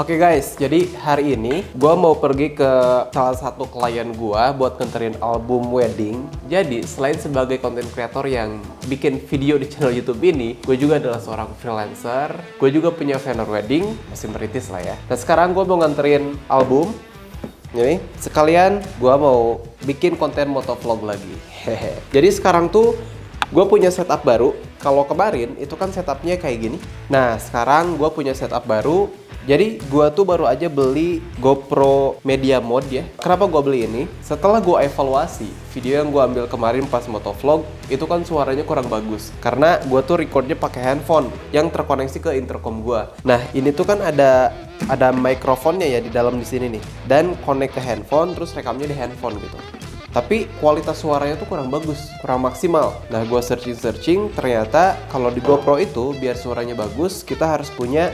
Oke guys, jadi hari ini gue mau pergi ke salah satu klien gue buat nganterin album wedding. Jadi selain sebagai content creator yang bikin video di channel YouTube ini, gue juga adalah seorang freelancer. Gue juga punya vendor wedding, masih merintis lah ya. Nah sekarang gue mau nganterin album. Ini sekalian gue mau bikin konten motovlog lagi. Hehe. Jadi sekarang tuh gue punya setup baru. Kalau kemarin itu kan setupnya kayak gini. Nah sekarang gue punya setup baru. Jadi gue tuh baru aja beli GoPro Media Mode ya. Kenapa gue beli ini? Setelah gue evaluasi video yang gue ambil kemarin pas motovlog, itu kan suaranya kurang bagus. Karena gue tuh recordnya pakai handphone yang terkoneksi ke intercom gue. Nah ini tuh kan ada mikrofonnya ya di dalam di sini nih. Dan connect ke handphone, terus rekamnya di handphone gitu. Tapi kualitas suaranya tuh kurang bagus, kurang maksimal. Nah gue searching, ternyata kalau di GoPro itu biar suaranya bagus, kita harus punya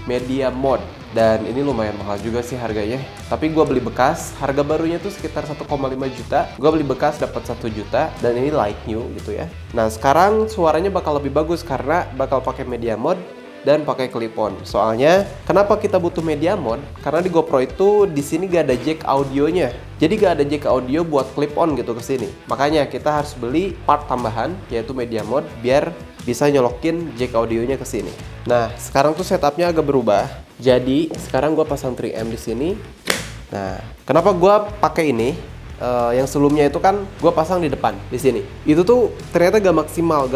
Media Mode. Dan ini lumayan mahal juga sih harganya. Tapi gue beli bekas, harga barunya tuh sekitar 1,5 juta. Gue beli bekas dapat 1 juta dan ini like new gitu ya. Nah sekarang suaranya bakal lebih bagus karena bakal pakai Media Mode dan pakai clip-on. Soalnya kenapa kita butuh Media Mode? Karena di GoPro itu di sini gak ada jack audionya. Jadi gak ada jack audio buat clip-on gitu ke sini. Makanya kita harus beli part tambahan yaitu Media Mode biar bisa nyolokin jack audionya ke sini. Nah, sekarang tuh setupnya agak berubah. Jadi sekarang gue pasang 3M di sini. Nah, kenapa gue pakai ini? Yang sebelumnya itu kan gue pasang di depan di sini. Itu tuh ternyata gak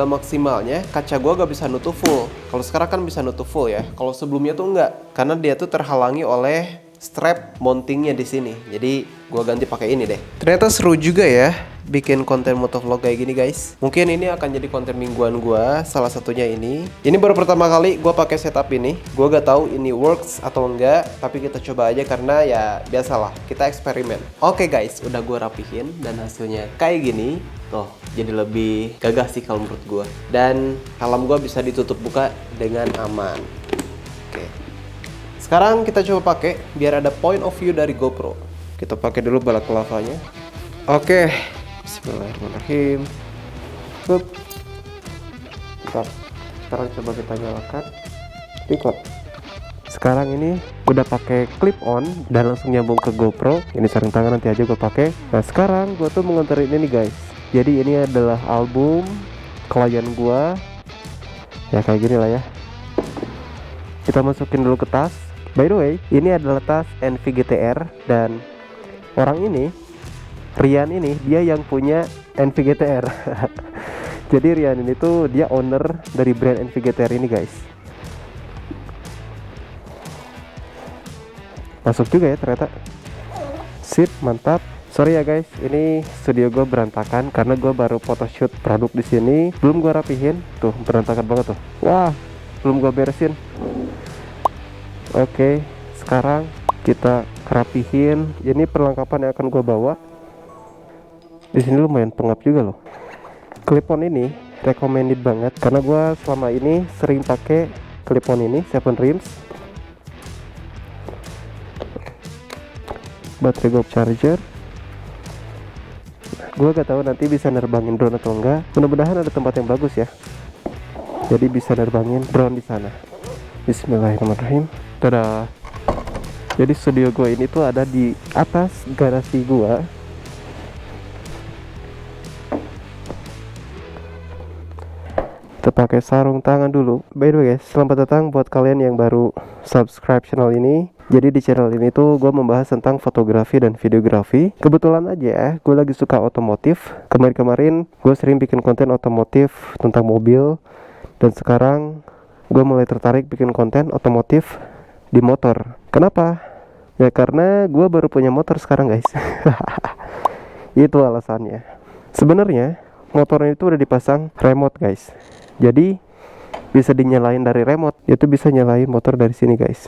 maksimalnya kaca gue gak bisa nutup full. Kalau sekarang kan bisa nutup full ya. Kalau sebelumnya tuh enggak, karena dia tuh terhalangi oleh strap mountingnya di sini. Jadi gue ganti pakai ini deh. Ternyata seru juga ya bikin konten motovlog kayak gini guys. Mungkin ini akan jadi konten mingguan gue. Salah satunya ini. Ini baru pertama kali gue pakai setup ini. Gue gak tahu ini works atau enggak. Tapi kita coba aja karena ya biasalah kita eksperimen. Oke guys, udah gue rapihin dan hasilnya kayak gini. Tuh, jadi lebih gagah sih kalau menurut gue. Dan helm gue bisa ditutup buka dengan aman. Oke. Sekarang kita coba pakai biar ada point of view dari GoPro. Kita pakai dulu balaklavanya. Oke. Bismillahirrahmanirrahim. Hup. Mantap. Sekarang coba kita nyalakan. Record. Sekarang ini udah pakai clip on dan langsung nyambung ke GoPro. Ini sarung tangan nanti aja gue pakai. Nah sekarang gue tuh mau nganterin ini guys. Jadi ini adalah album klien gue. Ya kayak gini lah ya. Kita masukin dulu ke tas. By the way, ini adalah tas NVGTR dan orang ini, Rian ini, dia yang punya NVGTR. Jadi Rian ini tuh dia owner dari brand NVGTR ini guys. Masuk juga ya ternyata. Sip, mantap. Sorry ya guys, ini studio gue berantakan karena gue baru photoshoot produk di sini. Belum gue rapihin, tuh berantakan banget tuh. Wah, belum gue beresin. Oke, sekarang kita rapihin. Ini perlengkapan yang akan gue bawa. Di sini lumayan pengap juga loh. Clip-on ini recommended banget karena gue selama ini sering pakai clip-on ini 7 rims. Baterai gue charger. Gue gak tahu nanti bisa nerbangin drone atau enggak. Mudah-mudahan ada tempat yang bagus ya. Jadi bisa nerbangin drone di sana. Bismillahirrahmanirrahim. Dadah. Jadi studio gue ini tuh ada di atas garasi gue. Kita pakai sarung tangan dulu. By the way guys, selamat datang buat kalian yang baru subscribe channel ini. Jadi di channel ini tuh gue membahas tentang fotografi dan videografi. Kebetulan aja ya, gue lagi suka otomotif. Kemarin-kemarin gue sering bikin konten otomotif tentang mobil. Dan sekarang gue mulai tertarik bikin konten otomotif di motor. Kenapa? Ya karena gue baru punya motor sekarang guys. Itu alasannya. Sebenarnya motornya itu udah dipasang remote guys. Jadi bisa dinyalain dari remote. Itu bisa nyalain motor dari sini guys.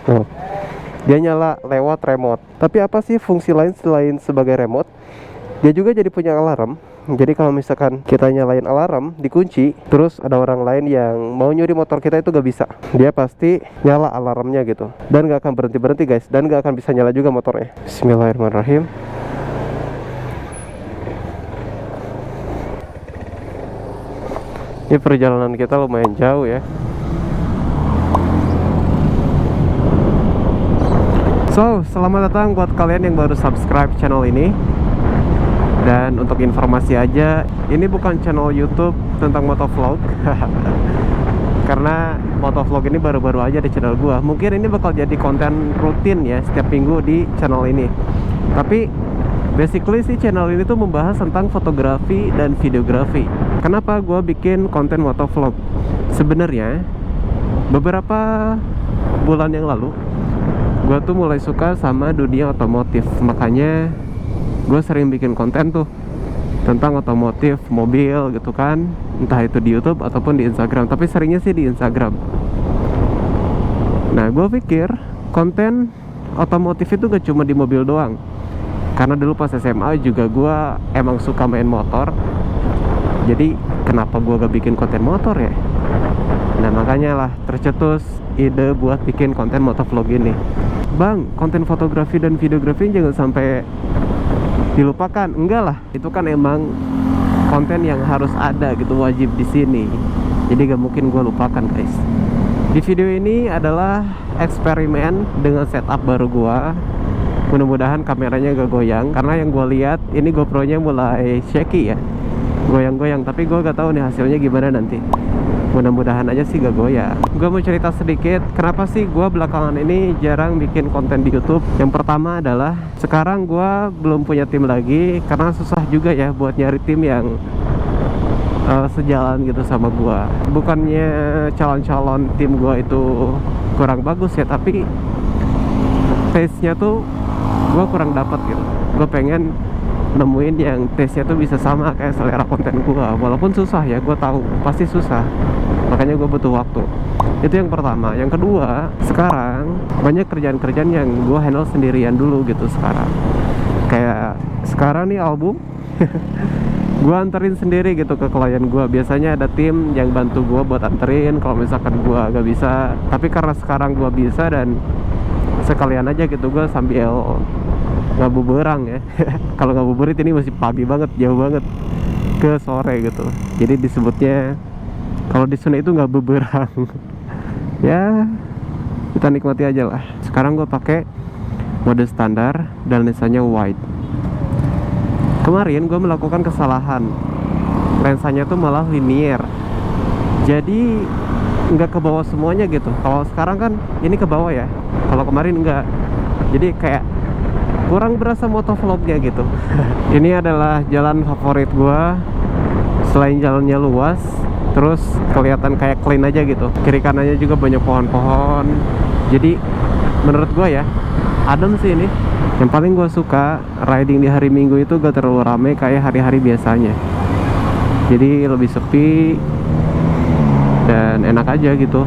Oh, dia nyala lewat remote. Tapi apa sih fungsi lain selain sebagai remote? Dia juga jadi punya alarm. Jadi kalau misalkan kita nyalain alarm dikunci, terus ada orang lain yang mau nyuri motor kita itu gak bisa. Dia pasti nyala alarmnya gitu. Dan gak akan berhenti-berhenti guys. Dan gak akan bisa nyala juga motornya. Bismillahirrahmanirrahim. Ini perjalanan kita lumayan jauh ya. So, selamat datang buat kalian yang baru subscribe channel ini. Dan untuk informasi aja, ini bukan channel YouTube tentang motovlog. Karena motovlog ini baru-baru aja di channel gua. Mungkin ini bakal jadi konten rutin ya setiap minggu di channel ini. Tapi basically sih channel ini tuh membahas tentang fotografi dan videografi. Kenapa gua bikin konten motovlog? Sebenarnya beberapa bulan yang lalu gue tuh mulai suka sama dunia otomotif, makanya gue sering bikin konten tuh tentang otomotif, mobil gitu kan, entah itu di YouTube ataupun di Instagram, tapi seringnya sih di Instagram. Nah, gue pikir konten otomotif itu gak cuma di mobil doang, karena dulu pas SMA juga gue emang suka main motor. Jadi kenapa gue gak bikin konten motor ya? Nah, makanya lah tercetus ide buat bikin konten motovlog ini. Bang, konten fotografi dan videografi jangan sampai dilupakan. Enggak lah, itu kan emang konten yang harus ada gitu, wajib di sini. Jadi gak mungkin gue lupakan, guys. Di video ini adalah eksperimen dengan setup baru gue. Mudah-mudahan kameranya gak goyang, karena yang gue lihat ini GoPro-nya mulai shaky ya, goyang-goyang. Tapi gue gak tahu nih hasilnya gimana nanti. Mudah-mudahan aja sih gak goyang. Gue mau cerita sedikit kenapa sih gue belakangan ini jarang bikin konten di YouTube. Yang pertama adalah sekarang gue belum punya tim lagi, karena susah juga ya buat nyari tim yang sejalan gitu sama gue. Bukannya calon-calon tim gue itu kurang bagus ya, tapi taste-nya tuh gue kurang dapat gitu. Gue pengen nemuin yang taste-nya tuh bisa sama kayak selera konten gue. Walaupun susah ya, gue tahu pasti susah, makanya gue butuh waktu. Itu yang pertama. Yang kedua, sekarang banyak kerjaan-kerjaan yang gue handle sendirian dulu gitu sekarang. Kayak sekarang nih album gue anterin sendiri gitu ke klien gue. Biasanya ada tim yang bantu gue buat anterin kalau misalkan gue gak bisa. Tapi karena sekarang gue bisa, dan sekalian aja gitu gue sambil ngabuburit ya. Kalau ngabuburit ini masih pagi banget, jauh banget ke sore gitu. Jadi disebutnya kalau di Sunda itu ngabuburit. Ya, kita nikmati aja lah. Sekarang gue pakai mode standar dan lensanya wide. Kemarin gue melakukan kesalahan, lensanya tuh malah linear, jadi nggak ke bawah semuanya gitu. Kalau sekarang kan ini ke bawah ya, kalau kemarin enggak. Jadi kayak kurang berasa motovlognya gitu. Ini adalah jalan favorit gua. Selain jalannya luas, terus kelihatan kayak clean aja gitu. Kiri kanannya juga banyak pohon-pohon. Jadi menurut gua ya, adem sih ini. Yang paling gua suka riding di hari Minggu itu gak terlalu ramai kayak hari-hari biasanya. Jadi lebih sepi dan enak aja gitu.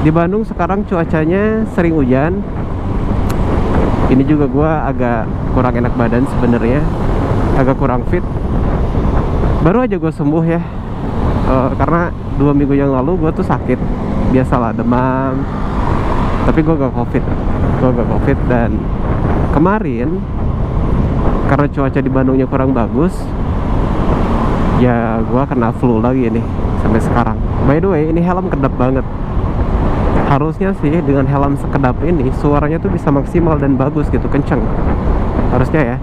Di Bandung sekarang cuacanya sering hujan. Ini juga gue agak kurang enak badan sebenarnya, agak kurang fit. Baru aja gue sembuh ya, karena 2 minggu yang lalu gue tuh sakit, biasalah demam. Tapi gue gak covid, dan kemarin karena cuaca di Bandungnya kurang bagus, ya gue kena flu lagi nih sampai sekarang. By the way, ini helm kedap banget. Harusnya sih dengan helm sekedap ini suaranya tuh bisa maksimal dan bagus gitu, kenceng. Harusnya ya.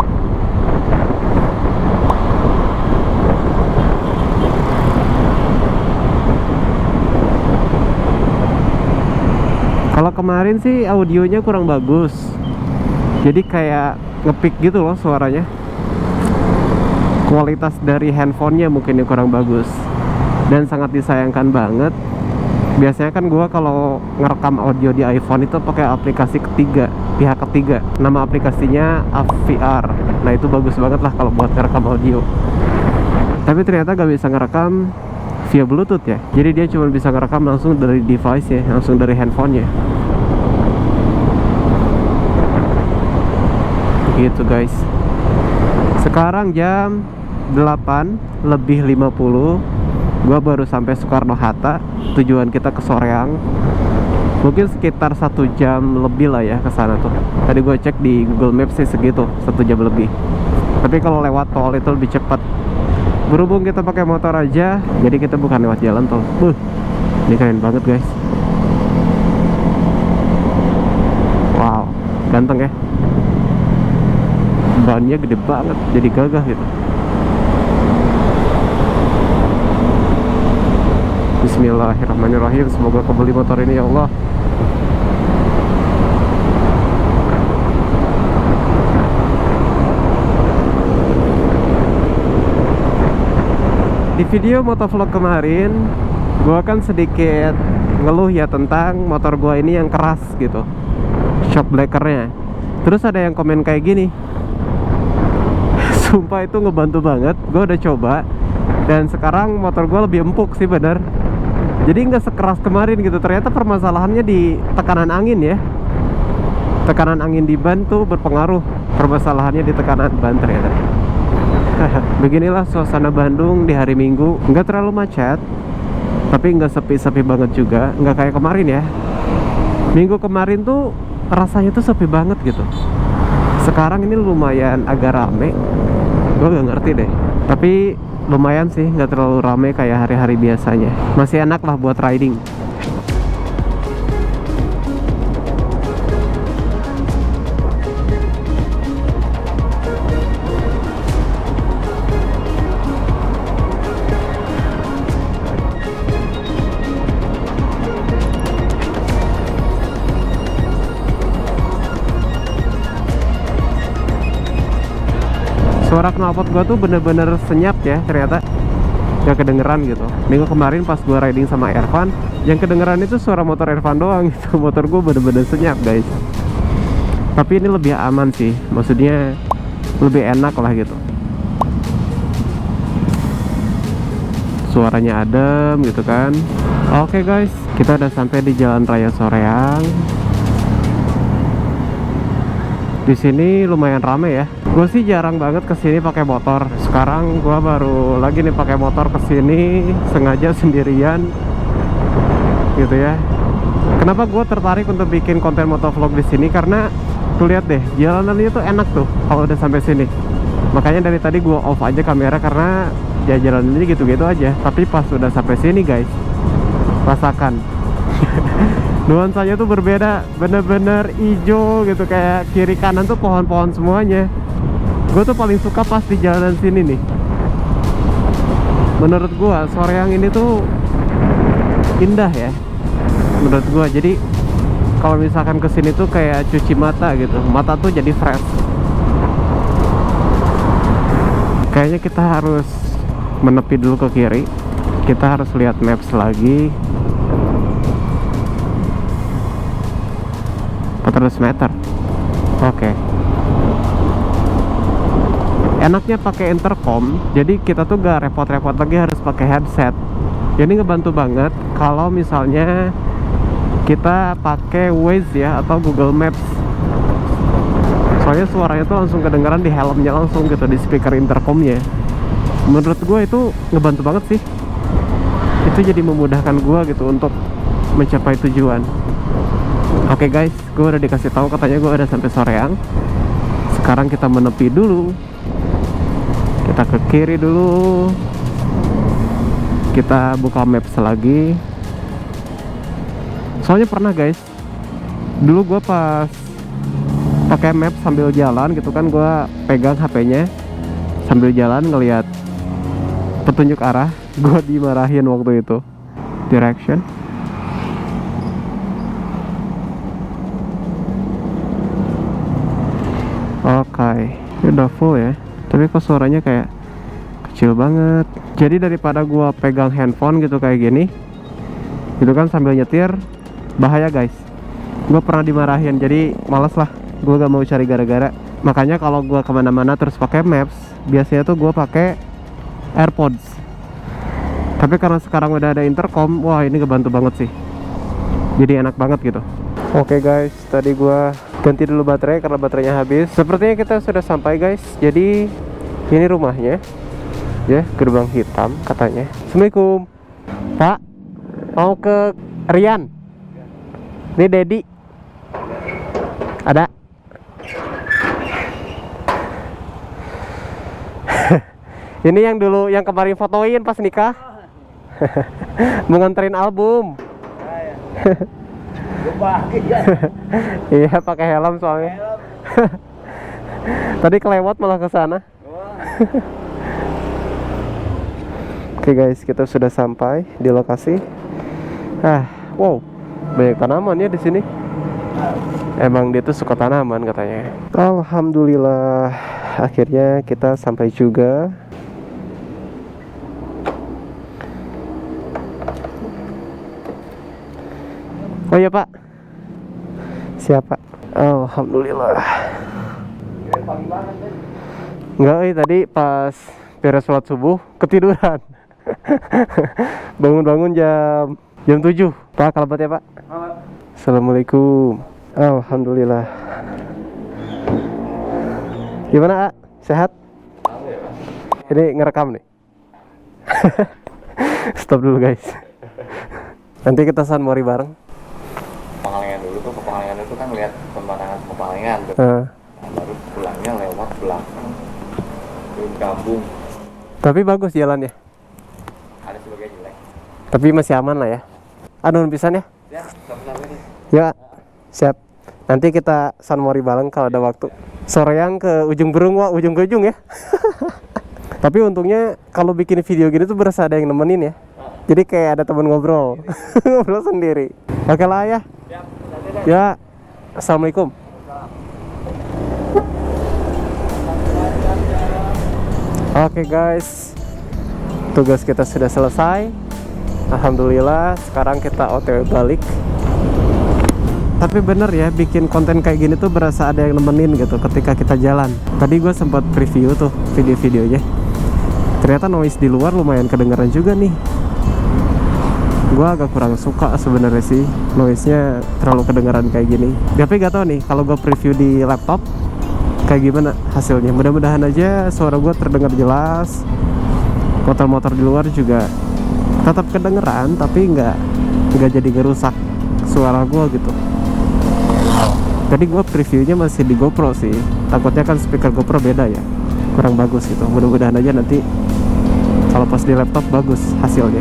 Kalau kemarin sih audionya kurang bagus, jadi kayak ngepick gitu loh suaranya. Kualitas dari handphonenya mungkin yang kurang bagus, dan sangat disayangkan banget. Biasanya kan gue kalau ngerekam audio di iPhone itu pakai aplikasi ketiga, pihak ketiga. Nama aplikasinya AVR. Nah itu bagus banget lah kalau buat ngerekam audio. Tapi ternyata gak bisa ngerekam via Bluetooth ya. Jadi dia cuma bisa ngerekam langsung dari device ya, langsung dari handphonenya. Gitu guys. Sekarang jam 8:50. Gua baru sampai Soekarno-Hatta. Tujuan kita ke Soreang. Mungkin sekitar 1 jam lebih lah ya ke sana tuh. Tadi gue cek di Google Maps sih segitu, 1 jam lebih. Tapi kalau lewat tol itu lebih cepat. Berhubung kita pakai motor aja, jadi kita bukan lewat jalan tol. Ini keren banget guys. Wow, ganteng ya. Bannya gede banget, jadi gagah gitu. Bismillahirrahmanirrahim. Semoga kebeli motor ini ya Allah. Di video motovlog kemarin, gua kan sedikit ngeluh ya tentang motor gua ini yang keras gitu, shock blackernya. Terus ada yang komen kayak gini, sumpah itu ngebantu banget. Gua udah coba dan sekarang motor gua lebih empuk sih, bener. Jadi nggak sekeras kemarin gitu. Ternyata permasalahannya di tekanan angin ya. Tekanan angin di ban tuh berpengaruh. Permasalahannya di tekanan ban ternyata. Beginilah suasana Bandung di hari Minggu. Nggak terlalu macet, tapi nggak sepi-sepi banget juga. Nggak kayak kemarin ya. Minggu kemarin tuh rasanya tuh sepi banget gitu. Sekarang ini lumayan agak rame. Gue nggak ngerti deh. Tapi lumayan sih, nggak terlalu rame kayak hari-hari biasanya. Masih enak lah buat riding. Suara knalpot gua tuh bener-bener senyap ya, ternyata gak kedengeran gitu. Minggu kemarin pas gua riding sama Ervan, yang kedengeran itu suara motor Ervan doang gitu. Motor gua bener-bener senyap guys. Tapi ini lebih aman sih, maksudnya lebih enak lah gitu. Suaranya adem gitu kan. Oke guys, kita udah sampai di Jalan Raya Soreang. Di sini lumayan rame ya. Gue sih jarang banget kesini pakai motor. Sekarang gue baru lagi nih pakai motor kesini sengaja sendirian, gitu ya. Kenapa gue tertarik untuk bikin konten motovlog di sini? Karena tuh lihat deh, jalanannya tuh enak tuh kalau udah sampai sini. Makanya dari tadi gue off aja kamera karena ya jalan ini gitu-gitu aja. Tapi pas udah sampai sini guys, rasakan. Nuansanya tuh berbeda, bener-bener hijau gitu, kayak kiri kanan tuh pohon-pohon semuanya. Gue tuh paling suka pas di jalanan sini nih. Menurut gue Soreang ini tuh indah ya, menurut gue. Jadi kalau misalkan kesini tuh kayak cuci mata gitu, mata tuh jadi fresh. Kayaknya kita harus menepi dulu ke kiri. Kita harus lihat maps lagi. 400 meter. Oke. Enaknya pakai intercom, jadi kita tuh gak repot-repot lagi harus pakai headset. Jadi ngebantu banget kalau misalnya kita pakai Waze ya atau Google Maps. Soalnya suaranya tuh langsung kedengeran di helmnya langsung gitu, di speaker intercomnya. Menurut gue itu ngebantu banget sih. Itu jadi memudahkan gue gitu untuk mencapai tujuan. Oke guys, gue udah dikasih tahu katanya gue udah sampai Soreang. Sekarang kita menepi dulu. Kita ke kiri dulu. Kita buka maps lagi. Soalnya pernah guys, dulu gue pas pakai map sambil jalan gitu kan, gue pegang HP-nya sambil jalan ngelihat petunjuk arah. Gue dimarahin waktu itu. Direction. Oke, ini udah full ya. Tapi kok suaranya kayak kecil banget. Jadi daripada gua pegang handphone gitu kayak gini, gitu kan sambil nyetir, bahaya guys. Gua pernah dimarahin, jadi males lah. Gua gak mau cari gara-gara. Makanya kalau gua kemana-mana terus pakai maps, biasanya tuh gua pakai AirPods. Tapi karena sekarang udah ada intercom, wah ini ngebantu banget sih. Jadi enak banget gitu. Oke guys, tadi gua ganti dulu baterai karena baterainya habis. Sepertinya kita sudah sampai guys. Jadi ini rumahnya ya, gerbang hitam katanya. Assalamualaikum Pak, mau ke Rian. Ini Dedi. Ada. Ini yang dulu, yang kemarin fotoin pas nikah. Mau nganterin album. Iya, pakai helm soalnya. Tadi kelewat malah ke sana. Oke guys, kita sudah sampai di lokasi. Wow, banyak tanaman ya di sini. Emang dia tuh suka tanaman katanya. Alhamdulillah, akhirnya kita sampai juga. Oh iya Pak, siapa? Alhamdulillah. Enggak, tadi pas beres sholat subuh ketiduran. Bangun-bangun jam 7. Pak, kalabat ya Pak. Assalamualaikum. Alhamdulillah. Gimana, A? Sehat? Ini ngerekam nih. Stop dulu guys. Nanti kita sunmori bareng. Pengalengan dulu tuh, ke Pengalengan itu kan lihat pemandangan Pengalengan tuh. Nah, baru pulangnya lewat belakang Gunung Gambung. Tapi bagus jalannya. Ada sebagai jelek. Tapi masih aman lah ya. Anu pisan ya? Ya, sama-sama nih. Ya, siap. Nanti kita sunmori bareng kalau ada waktu. Soreang ke ujung Berung, wah ujung ke ujung ya. Tapi untungnya kalau bikin video gini tuh berasa ada yang nemenin ya. Jadi kayak ada teman ngobrol. Ngobrol sendiri. Oke lah ya. Ya. Assalamualaikum. Oke guys, tugas kita sudah selesai. Alhamdulillah, sekarang kita OTW balik. Tapi bener ya, bikin konten kayak gini tuh berasa ada yang nemenin gitu ketika kita jalan. Tadi gue sempat preview tuh video-videonya. Ternyata noise di luar lumayan kedengeran juga nih. Gue agak kurang suka sebenarnya sih, noise-nya terlalu kedengeran kayak gini. Tapi gak tau nih, kalau gue preview di laptop kayak gimana hasilnya. Mudah-mudahan aja suara gue terdengar jelas. Motor-motor di luar juga tetap kedengeran, tapi nggak jadi ngerusak suara gue gitu. Tadi gue previewnya masih di GoPro sih, takutnya kan speaker GoPro beda ya, kurang bagus gitu. Mudah-mudahan aja nanti kalau pas di laptop bagus hasilnya.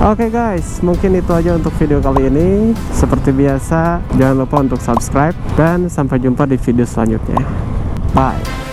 Oke guys, mungkin itu aja untuk video kali ini. Seperti biasa, jangan lupa untuk subscribe dan sampai jumpa di video selanjutnya. Bye.